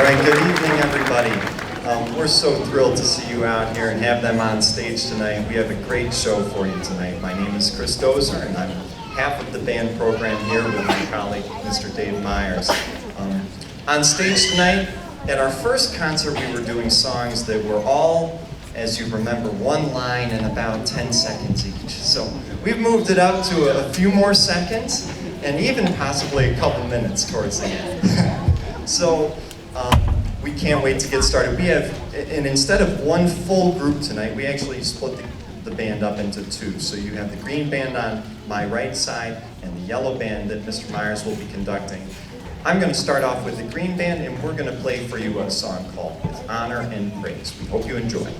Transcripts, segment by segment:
All right, good evening, everybody. We're so thrilled to see you out here and have them on stage tonight. We have a great show for you tonight. My name is Chris Dozer, and I'm half of the band program here with my colleague, Mr. Dave Myers. On stage tonight, at our first concert, we were doing songs that were all, as you remember, one line and about 10 seconds each. So we've moved it up to a few more seconds, and even possibly a couple minutes towards the end. So we can't wait to get started. We have, and instead of one full group tonight, we actually split the band up into two. So you have the green band on my right side and the yellow band that Mr. Myers will be conducting. I'm going to start off with the green band, and we're going to play for you a song called With Honor and Praise. We hope you enjoy.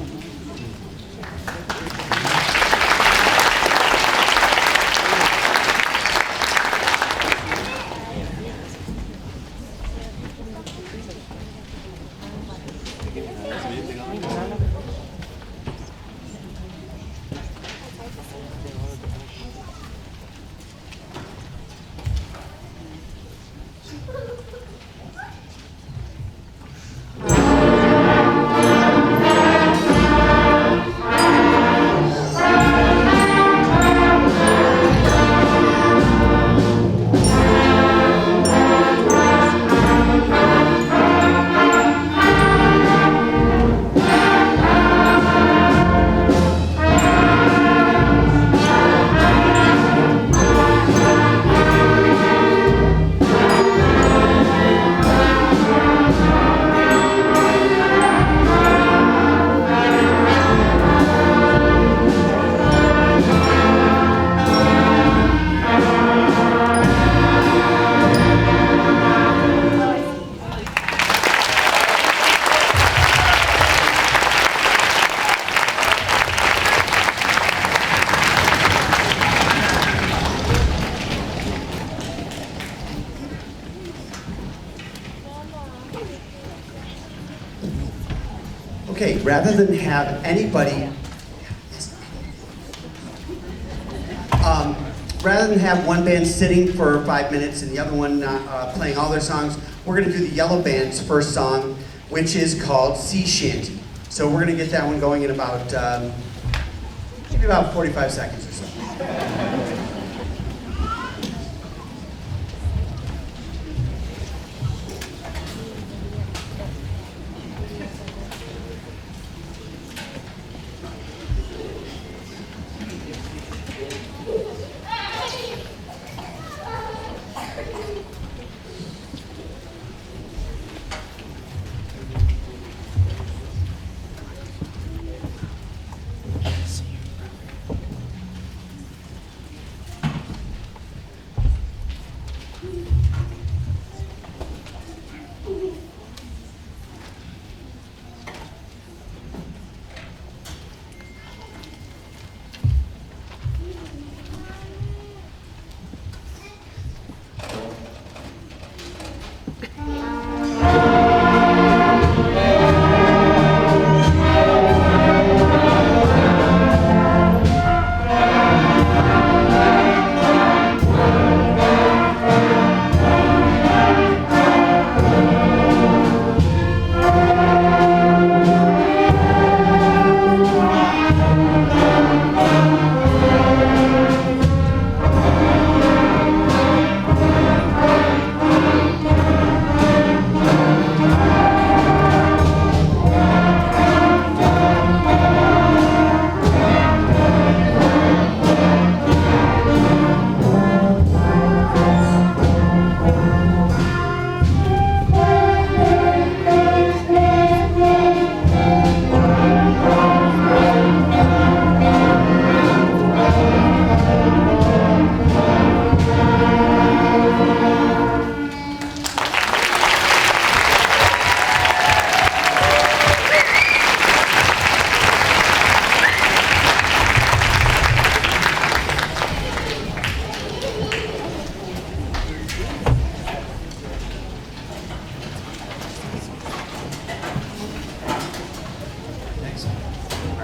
Okay, rather than have anybody, rather than have one band sitting for 5 minutes and the other one not playing all their songs, we're going to do the yellow band's first song, which is called Sea Shanty. So we're going to get that one going in about, maybe about 45 seconds or so.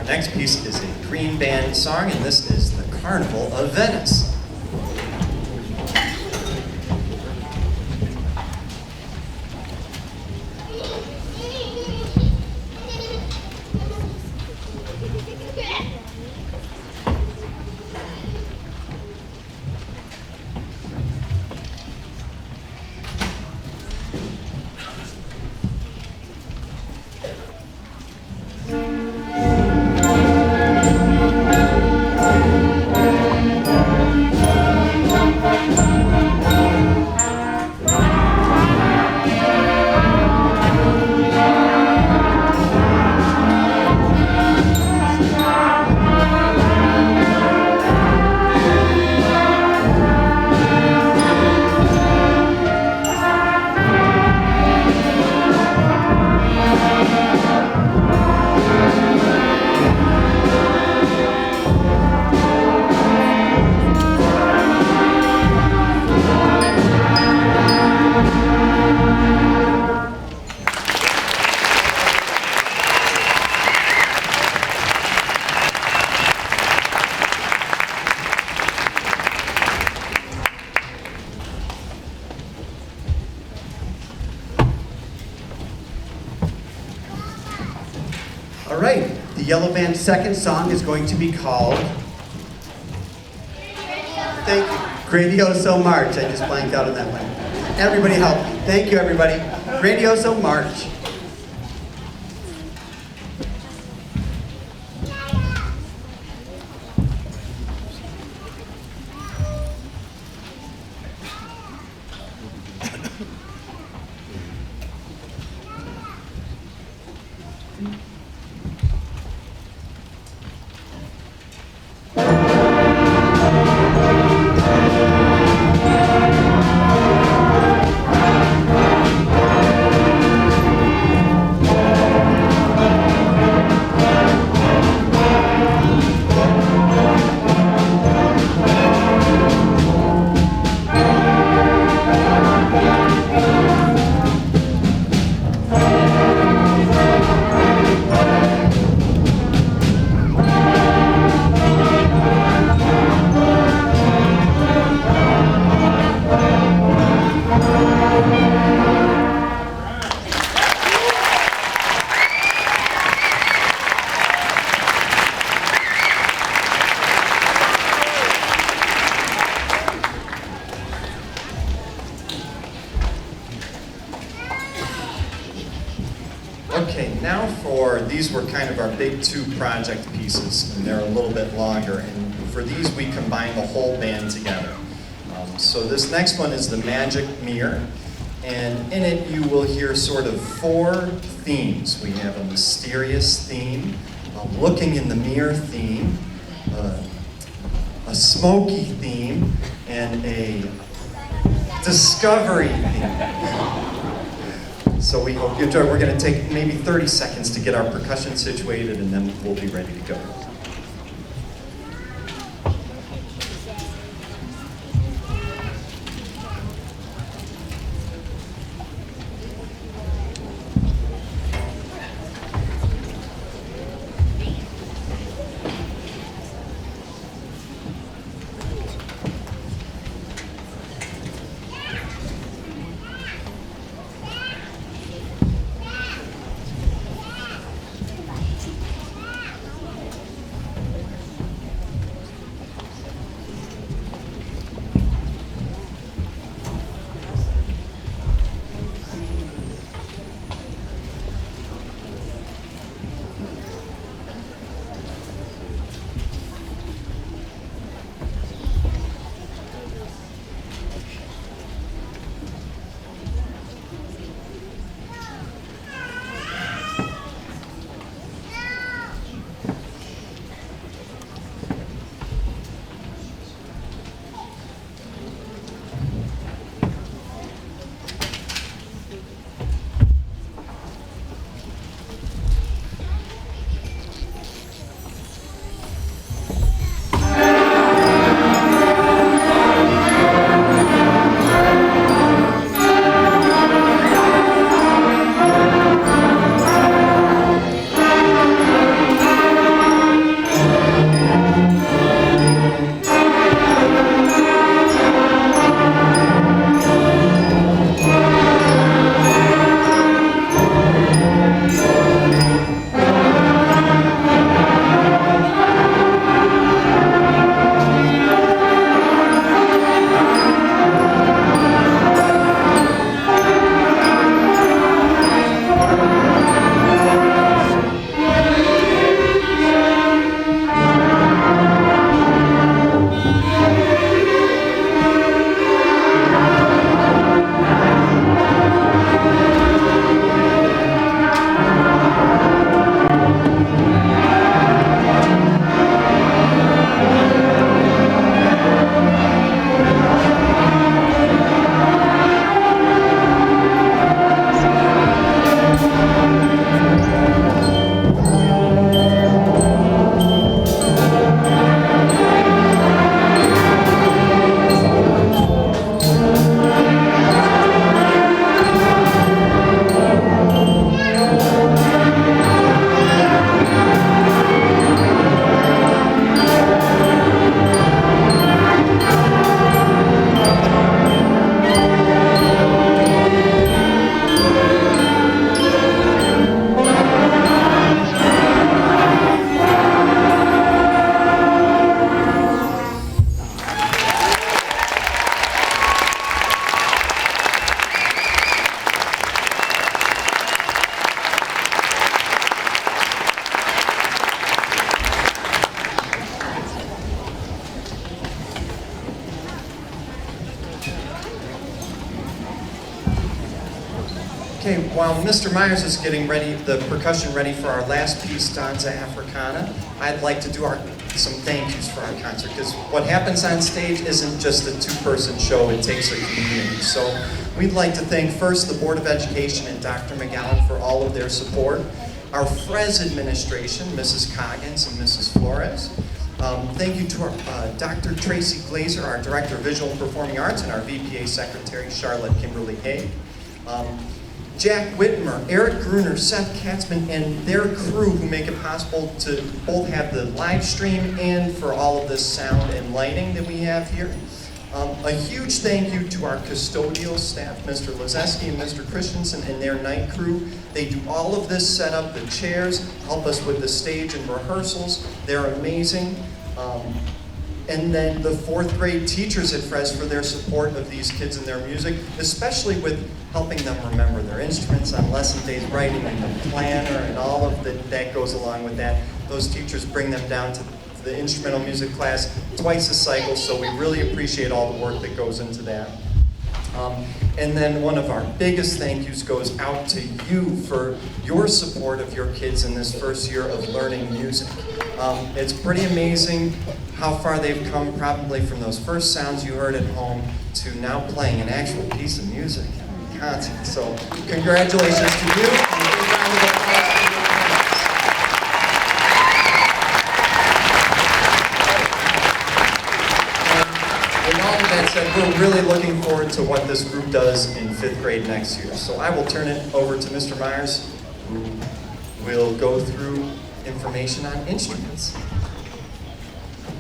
Next piece is a green band song, and this is The Carnival of Venice. All right, the Yellow Band's second song is going to be called... Thank you. Grandioso March. I just blanked out on that one. Everybody help me. Thank you, everybody. Grandioso March. Okay, now these were kind of our big two project pieces, and they're a little bit longer, and for these we combined the whole band together. So this next one is the Magic Mirror, and in it you will hear sort of 4 themes. We have a mysterious theme, a looking in the mirror theme, a smoky theme, and a discovery theme. So we hope you enjoy. We're going to take maybe 30 seconds to get our percussion situated, and then we'll be ready to go. Okay, while Mr. Myers is getting ready, the percussion ready for our last piece, Danza Africana, I'd like to do some thank yous for our concert, because what happens on stage isn't just a two-person show, it takes a community. So we'd like to thank first the Board of Education and Dr. McGowan for all of their support, our FRES administration, Mrs. Coggins and Mrs. Flores. Thank you to our, Dr. Tracy Glazer, our Director of Visual and Performing Arts, and our VPA Secretary, Charlotte Kimberly Hay. Jack Whitmer, Eric Gruner, Seth Katzman, and their crew who make it possible to both have the live stream and for all of this sound and lighting that we have here. A huge thank you to our custodial staff, Mr. Lazeski and Mr. Christensen and their night crew. They do all of this setup, the chairs, help us with the stage and rehearsals. They're amazing. And then the 4th grade teachers at FRES for their support of these kids and their music, especially with helping them remember their instruments on lesson days, writing in the planner and all of that goes along with that. Those teachers bring them down to the instrumental music class twice a cycle, so we really appreciate all the work that goes into that. And then one of our biggest thank yous goes out to you for your support of your kids in this first year of learning music. It's pretty amazing how far they've come, probably from those first sounds you heard at home to now playing an actual piece of music in a concert. So congratulations to you. And a big round of applause for your parents. With all of that said, we're really looking forward to what this group does in 5th grade next year. So I will turn it over to Mr. Myers, who will go through information on instruments.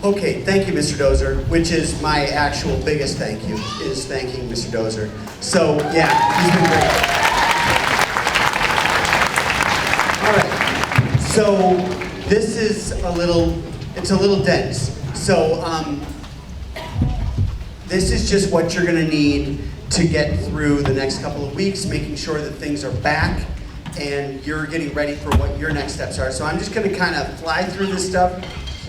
Okay, thank you, Mr. Dozer, which is my actual biggest thank you, is thanking Mr. Dozer. So, yeah, he's been great. All right, so this is it's a little dense. So, this is just what you're gonna need to get through the next couple of weeks, making sure that things are back and you're getting ready for what your next steps are. So I'm just gonna kind of fly through this stuff.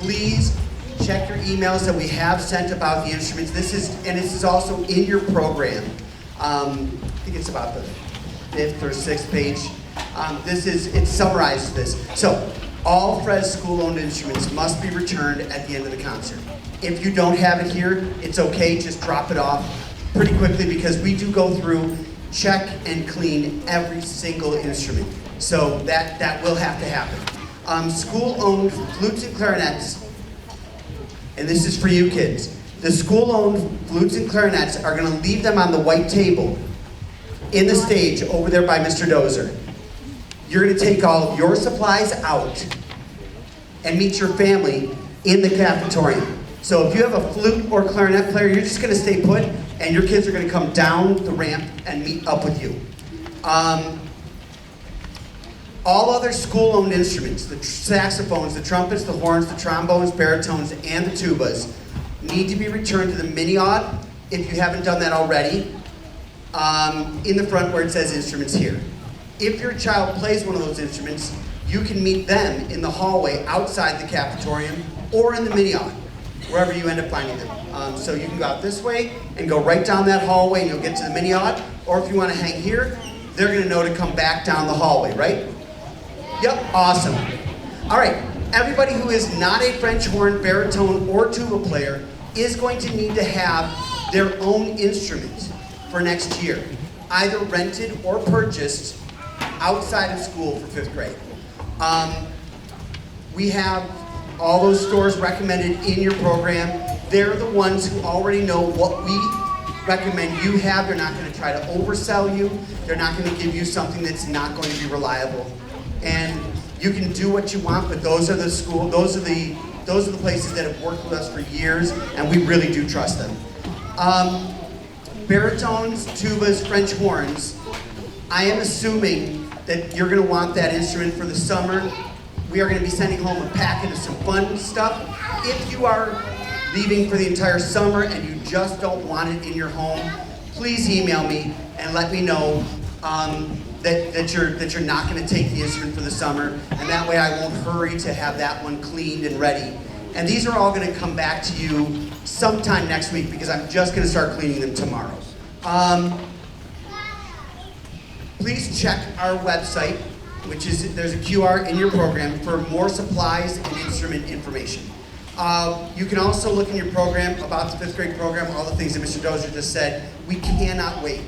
Please check your emails that we have sent about the instruments. This is also in your program. I think it's about the 5th or 6th page. It summarizes this. So, all FRES school-owned instruments must be returned at the end of the concert. If you don't have it here, it's okay, just drop it off pretty quickly because we do go through, check and clean every single instrument. So that will have to happen. School-owned flutes and clarinets, and this is for you kids. The school-owned flutes and clarinets are gonna leave them on the white table in the stage over there by Mr. Dozer. You're gonna take all of your supplies out and meet your family in the cafeteria. So if you have a flute or clarinet player, you're just gonna stay put and your kids are gonna come down the ramp and meet up with you. All other school-owned instruments, the saxophones, the trumpets, the horns, the trombones, baritones, and the tubas need to be returned to the mini-aud, if you haven't done that already, in the front where it says instruments here. If your child plays one of those instruments, you can meet them in the hallway outside the cafeteria or in the mini-aud, wherever you end up finding them. So you can go out this way and go right down that hallway and you'll get to the mini-aud, or if you want to hang here, they're going to know to come back down the hallway, right? Yep, awesome. All right, everybody who is not a French horn, baritone, or tuba player is going to need to have their own instrument for next year, either rented or purchased outside of school for 5th grade. We have all those stores recommended in your program. They're the ones who already know what we recommend you have. They're not going to try to oversell you. They're not going to give you something that's not going to be reliable. And you can do what you want, but those are the places that have worked with us for years, and we really do trust them. Baritones, tubas, French horns. I am assuming that you're going to want that instrument for the summer. We are going to be sending home a packet of some fun stuff. If you are leaving for the entire summer and you just don't want it in your home, please email me and let me know that you're not going to take the instrument for the summer, and that way I won't hurry to have that one cleaned and ready. And these are all going to come back to you sometime next week because I'm just going to start cleaning them tomorrow. please check our website, which is, there's a QR in your program for more supplies and instrument information. You can also look in your program about the 5th grade program, all the things that Mr. Dozier just said. We cannot wait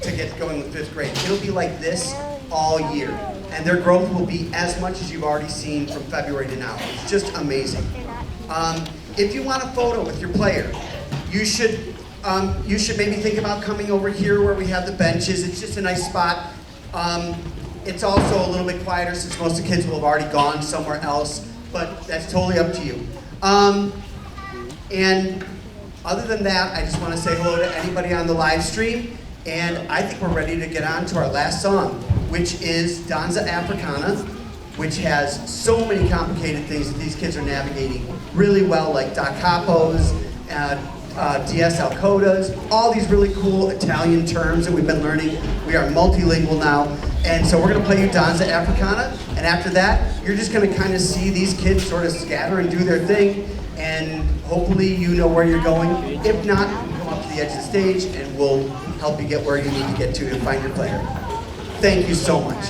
to get going with 5th grade. It'll be like this all year. And their growth will be as much as you've already seen from February to now. It's just amazing. If you want a photo with your player, you should maybe think about coming over here where we have the benches. It's just a nice spot. It's also a little bit quieter since most of the kids will have already gone somewhere else, but that's totally up to you. And other than that, I just want to say hello to anybody on the live stream, and I think we're ready to get on to our last song, which is Danza Africana, which has so many complicated things that these kids are navigating really well, like da capos, dies al codas, all these really cool Italian terms that we've been learning. We are multilingual now, and so we're going to play you Danza Africana, and after that, you're just going to kind of see these kids sort of scatter and do their thing, and hopefully you know where you're going. If not, you can come up to the edge of the stage, and we'll help you get where you need to get to find your player. Thank you so much.